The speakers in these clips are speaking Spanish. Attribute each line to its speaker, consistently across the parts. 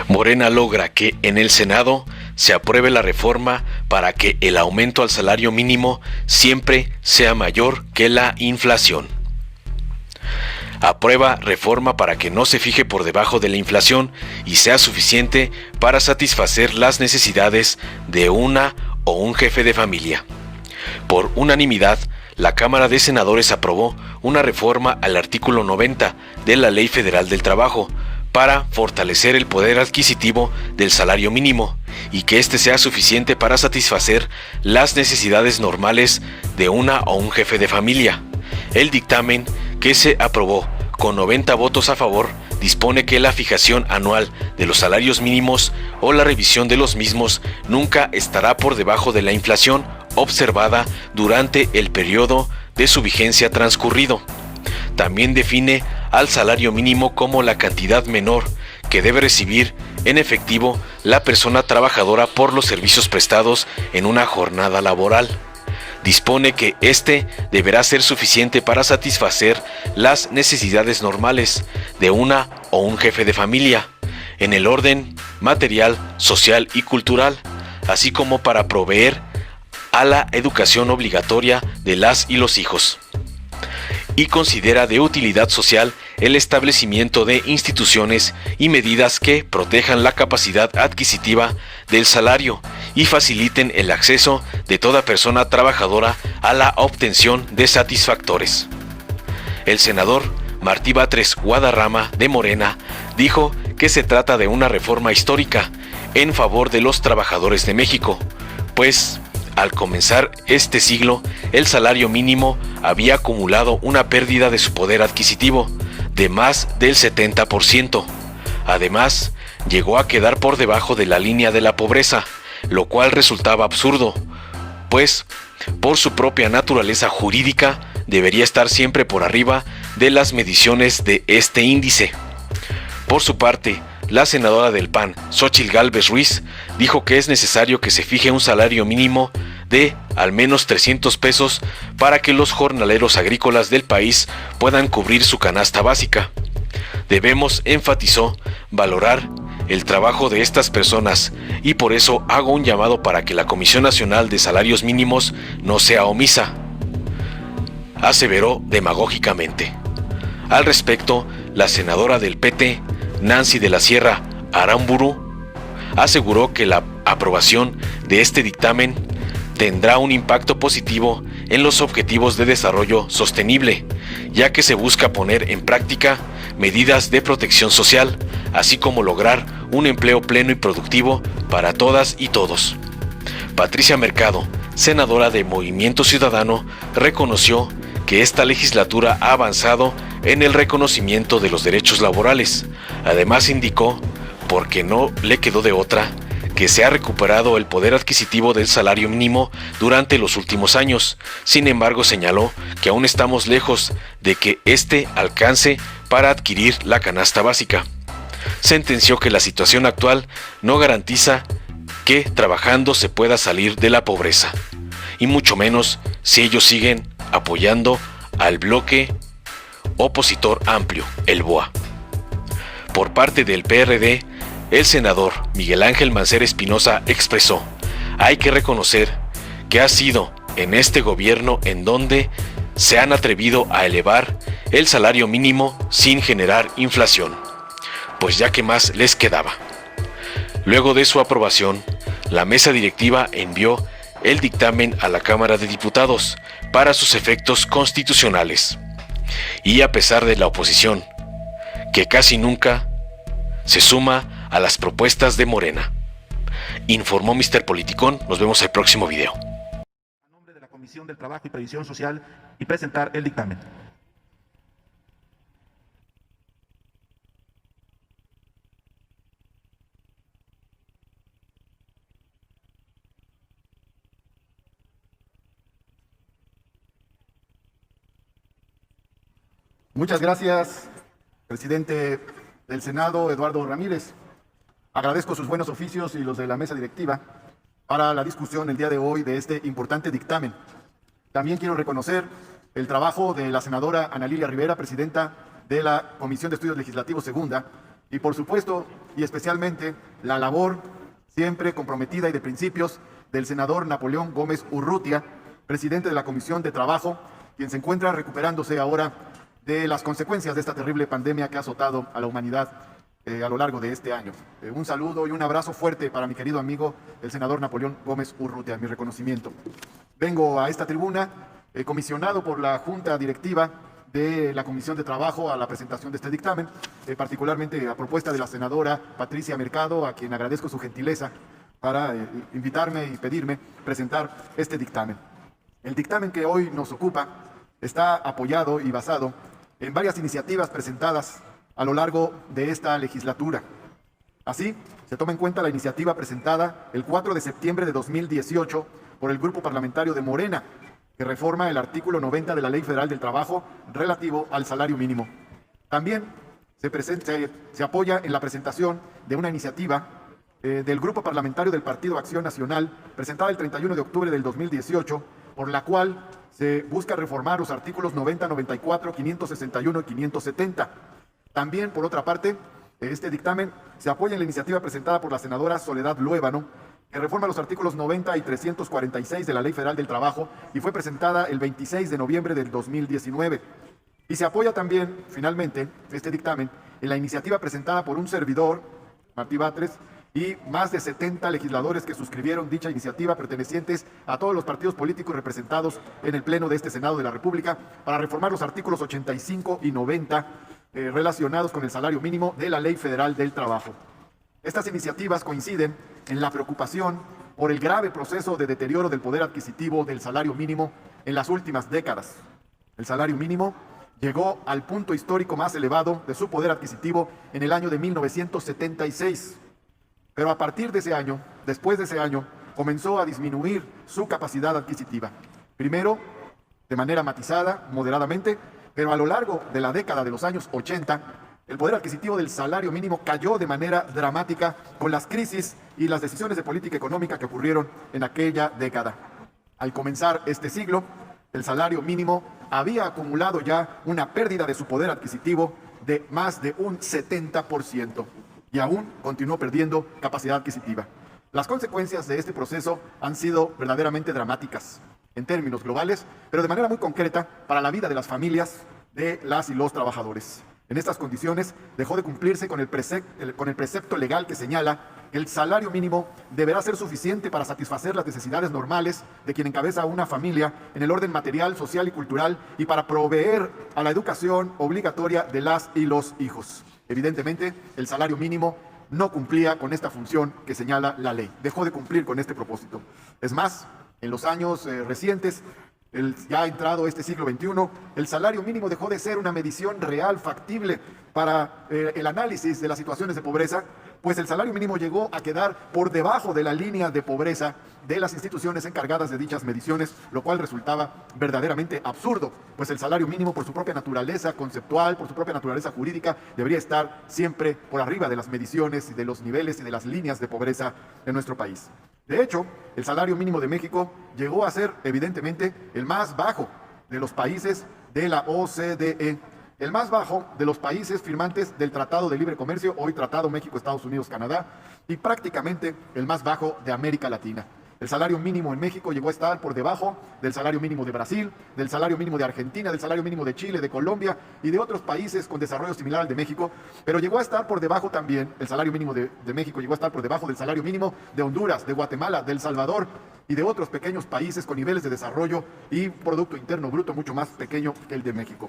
Speaker 1: Morena logra que en el Senado se apruebe la reforma para que el aumento al salario mínimo siempre sea mayor que la inflación. Aprueba reforma para que no se fije por debajo de la inflación y sea suficiente para satisfacer las necesidades de una o un jefe de familia. Por unanimidad, la Cámara de Senadores aprobó una reforma al artículo 90 de la Ley Federal del Trabajo para fortalecer el poder adquisitivo del salario mínimo y que éste sea suficiente para satisfacer las necesidades normales de una o un jefe de familia. El dictamen, que se aprobó con 90 votos a favor, dispone que la fijación anual de los salarios mínimos o la revisión de los mismos nunca estará por debajo de la inflación observada durante el periodo de su vigencia transcurrido. También define al salario mínimo como la cantidad menor que debe recibir en efectivo la persona trabajadora por los servicios prestados en una jornada laboral. Dispone que éste deberá ser suficiente para satisfacer las necesidades normales de una o un jefe de familia, en el orden material, social y cultural, así como para proveer a la educación obligatoria de las y los hijos. Y considera de utilidad social el establecimiento de instituciones y medidas que protejan la capacidad adquisitiva del salario y faciliten el acceso de toda persona trabajadora a la obtención de satisfactores. El senador Martí Batres Guadarrama, de Morena, dijo que se trata de una reforma histórica en favor de los trabajadores de México, pues al comenzar este siglo, el salario mínimo había acumulado una pérdida de su poder adquisitivo de más del 70%. Además, llegó a quedar por debajo de la línea de la pobreza, lo cual resultaba absurdo, pues, por su propia naturaleza jurídica, debería estar siempre por arriba de las mediciones de este índice. Por su parte, la senadora del PAN, Xóchitl Gálvez Ruiz, dijo que es necesario que se fije un salario mínimo de al menos 300 pesos para que los jornaleros agrícolas del país puedan cubrir su canasta básica. Debemos, enfatizó, valorar el trabajo de estas personas y por eso hago un llamado para que la Comisión Nacional de Salarios Mínimos no sea omisa, aseveró demagógicamente. Al respecto, la senadora del PT, Nancy de la Sierra Aramburu, aseguró que la aprobación de este dictamen tendrá un impacto positivo en los objetivos de desarrollo sostenible, ya que se busca poner en práctica medidas de protección social, así como lograr un empleo pleno y productivo para todas y todos. Patricia Mercado, senadora de Movimiento Ciudadano, reconoció que esta legislatura ha avanzado en el reconocimiento de los derechos laborales. Además indicó, porque no le quedó de otra, que se ha recuperado el poder adquisitivo del salario mínimo durante los últimos años. Sin embargo, señaló que aún estamos lejos de que éste alcance para adquirir la canasta básica. Sentenció que la situación actual no garantiza que trabajando se pueda salir de la pobreza, y mucho menos si ellos siguen apoyando al bloque opositor amplio, el BOA. Por parte del PRD, el senador Miguel Ángel Mancera Espinosa expresó: hay que reconocer que ha sido en este gobierno en donde se han atrevido a elevar el salario mínimo sin generar inflación, pues ya que más les quedaba. Luego de su aprobación, la mesa directiva envió el dictamen a la Cámara de Diputados para sus efectos constitucionales. Y a pesar de la oposición, que casi nunca se suma a las propuestas de Morena, informó Mr. Politicón. Nos vemos el próximo video.
Speaker 2: A nombre de la Comisión del Trabajo y Previsión Social y presentar el dictamen.
Speaker 3: Muchas gracias, presidente del Senado, Eduardo Ramírez. Agradezco sus buenos oficios y los de la mesa directiva para la discusión el día de hoy de este importante dictamen. También quiero reconocer el trabajo de la senadora Ana Lilia Rivera, presidenta de la Comisión de Estudios Legislativos Segunda, y por supuesto y especialmente la labor siempre comprometida y de principios del senador Napoleón Gómez Urrutia, presidente de la Comisión de Trabajo, quien se encuentra recuperándose ahora de las consecuencias de esta terrible pandemia que ha azotado a la humanidad a lo largo de este año. Un saludo y un abrazo fuerte para mi querido amigo, el senador Napoleón Gómez Urrutia, mi reconocimiento. Vengo a esta tribuna comisionado por la Junta Directiva de la Comisión de Trabajo a la presentación de este dictamen, particularmente a propuesta de la senadora Patricia Mercado, a quien agradezco su gentileza para invitarme y pedirme presentar este dictamen. El dictamen que hoy nos ocupa está apoyado y basado en varias iniciativas presentadas a lo largo de esta legislatura. Así, se toma en cuenta la iniciativa presentada el 4 de septiembre de 2018 por el Grupo Parlamentario de Morena, que reforma el artículo 90 de la Ley Federal del Trabajo relativo al salario mínimo. También se apoya en la presentación de una iniciativa del Grupo Parlamentario del Partido Acción Nacional, presentada el 31 de octubre del 2018, por la cual se busca reformar los artículos 90, 94, 561 y 570. También, por otra parte, este dictamen se apoya en la iniciativa presentada por la senadora Soledad Luébano, que reforma los artículos 90 y 346 de la Ley Federal del Trabajo y fue presentada el 26 de noviembre del 2019. Y se apoya también, finalmente, este dictamen en la iniciativa presentada por un servidor, Martí Batres, y más de 70 legisladores que suscribieron dicha iniciativa, pertenecientes a todos los partidos políticos representados en el Pleno de este Senado de la República, para reformar los artículos 85 y 90 relacionados con el salario mínimo de la Ley Federal del Trabajo. Estas iniciativas coinciden en la preocupación por el grave proceso de deterioro del poder adquisitivo del salario mínimo en las últimas décadas. El salario mínimo llegó al punto histórico más elevado de su poder adquisitivo en el año de 1976. Pero a partir de ese año, después de ese año, comenzó a disminuir su capacidad adquisitiva. Primero, de manera matizada, moderadamente, pero a lo largo de la década de los años 80, el poder adquisitivo del salario mínimo cayó de manera dramática con las crisis y las decisiones de política económica que ocurrieron en aquella década. Al comenzar este siglo, el salario mínimo había acumulado ya una pérdida de su poder adquisitivo de más de un 70% y aún continuó perdiendo capacidad adquisitiva. Las consecuencias de este proceso han sido verdaderamente dramáticas en términos globales, pero de manera muy concreta para la vida de las familias, de las y los trabajadores. En estas condiciones dejó de cumplirse con el precepto legal que señala que el salario mínimo deberá ser suficiente para satisfacer las necesidades normales de quien encabeza una familia en el orden material, social y cultural, y para proveer a la educación obligatoria de las y los hijos. Evidentemente, el salario mínimo no cumplía con esta función que señala la ley. Dejó de cumplir con este propósito. Es más, en los años recientes, ya entrado este siglo XXI, el salario mínimo dejó de ser una medición real, factible para el análisis de las situaciones de pobreza, pues el salario mínimo llegó a quedar por debajo de la línea de pobreza de las instituciones encargadas de dichas mediciones, lo cual resultaba verdaderamente absurdo, pues el salario mínimo, por su propia naturaleza conceptual, por su propia naturaleza jurídica, debería estar siempre por arriba de las mediciones y de los niveles y de las líneas de pobreza en nuestro país. De hecho, el salario mínimo de México llegó a ser, evidentemente, el más bajo de los países de la OCDE, el más bajo de los países firmantes del Tratado de Libre Comercio, hoy Tratado México, Estados Unidos, Canadá, y prácticamente el más bajo de América Latina. El salario mínimo en México llegó a estar por debajo del salario mínimo de Brasil, del salario mínimo de Argentina, del salario mínimo de Chile, de Colombia y de otros países con desarrollo similar al de México, pero llegó a estar por debajo también, el salario mínimo de México llegó a estar por debajo del salario mínimo de Honduras, de Guatemala, de El Salvador y de otros pequeños países con niveles de desarrollo y Producto Interno Bruto mucho más pequeño que el de México.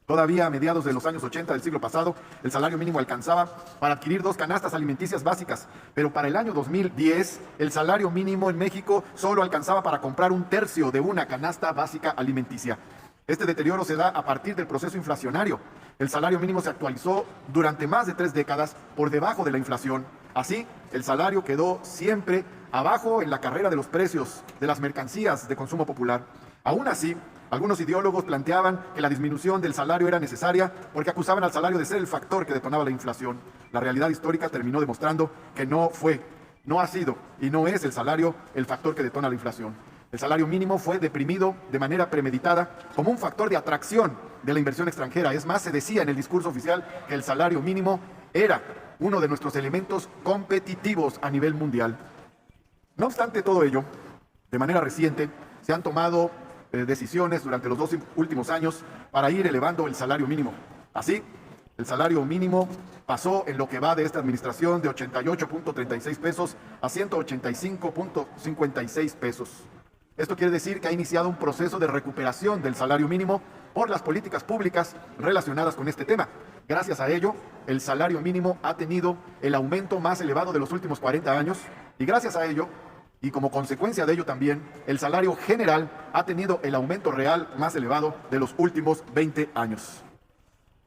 Speaker 3: Todavía a mediados de los años 80 del siglo pasado, el salario mínimo alcanzaba para adquirir 2 canastas alimenticias básicas, pero para el año 2010, el salario mínimo en México solo alcanzaba para comprar 1/3 de una canasta básica alimenticia. Este deterioro se da a partir del proceso inflacionario. El salario mínimo se actualizó durante más de 3 décadas por debajo de la inflación. Así, el salario quedó siempre abajo en la carrera de los precios de las mercancías de consumo popular. Aún así, algunos ideólogos planteaban que la disminución del salario era necesaria porque acusaban al salario de ser el factor que detonaba la inflación. La realidad histórica terminó demostrando que no ha sido y no es el salario el factor que detona la inflación. El salario mínimo fue deprimido de manera premeditada como un factor de atracción de la inversión extranjera. Es más, se decía en el discurso oficial que el salario mínimo era uno de nuestros elementos competitivos a nivel mundial. No obstante todo ello, de manera reciente se han tomado decisiones durante los 2 últimos años para ir elevando el salario mínimo. Así, el salario mínimo pasó en lo que va de esta administración de 88.36 pesos a 185.56 pesos. Esto quiere decir que ha iniciado un proceso de recuperación del salario mínimo por las políticas públicas relacionadas con este tema. Gracias a ello, el salario mínimo ha tenido el aumento más elevado de los últimos 40 años y gracias a ello, y como consecuencia de ello también, el salario general ha tenido el aumento real más elevado de los últimos 20 años.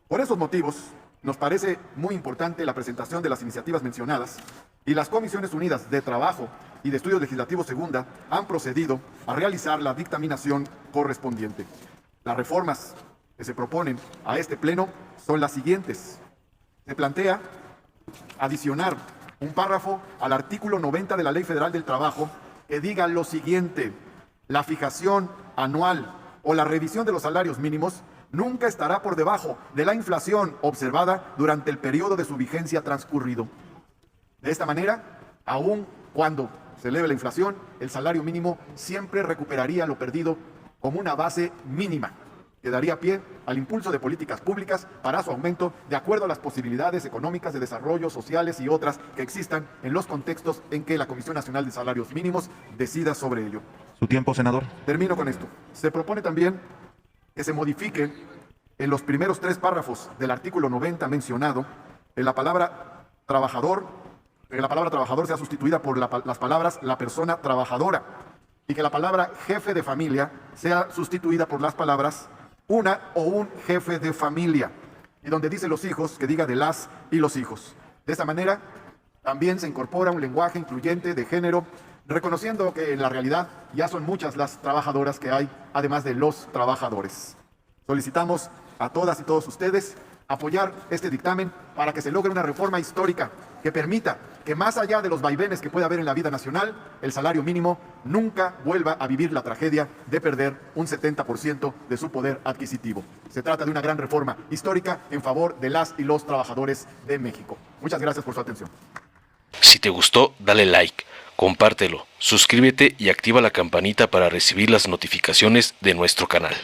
Speaker 3: Por esos motivos, nos parece muy importante la presentación de las iniciativas mencionadas y las Comisiones Unidas de Trabajo y de Estudios Legislativos Segunda han procedido a realizar la dictaminación correspondiente. Las reformas que se proponen a este pleno son las siguientes. Se plantea adicionar un párrafo al artículo 90 de la Ley Federal del Trabajo que diga lo siguiente: la fijación anual o la revisión de los salarios mínimos nunca estará por debajo de la inflación observada durante el periodo de su vigencia transcurrido. De esta manera, aun cuando se eleve la inflación, el salario mínimo siempre recuperaría lo perdido como una base mínima, que daría pie al impulso de políticas públicas para su aumento de acuerdo a las posibilidades económicas de desarrollo, sociales y otras que existan en los contextos en que la Comisión Nacional de Salarios Mínimos decida sobre ello.
Speaker 2: Su tiempo, senador.
Speaker 3: Termino con esto. Se propone también que se modifique en los primeros 3 párrafos del artículo 90 mencionado, en la palabra trabajador, sea sustituida por las palabras la persona trabajadora, y que la palabra jefe de familia sea sustituida por las palabras una o un jefe de familia, y donde dice los hijos, que diga de las y los hijos. De esta manera, también se incorpora un lenguaje incluyente de género, reconociendo que en la realidad ya son muchas las trabajadoras que hay, además de los trabajadores. Solicitamos a todas y todos ustedes apoyar este dictamen para que se logre una reforma histórica que permita que, más allá de los vaivenes que puede haber en la vida nacional, el salario mínimo nunca vuelva a vivir la tragedia de perder un 70% de su poder adquisitivo. Se trata de una gran reforma histórica en favor de las y los trabajadores de México. Muchas gracias por su atención.
Speaker 1: Si te gustó, dale like, compártelo, suscríbete y activa la campanita para recibir las notificaciones de nuestro canal.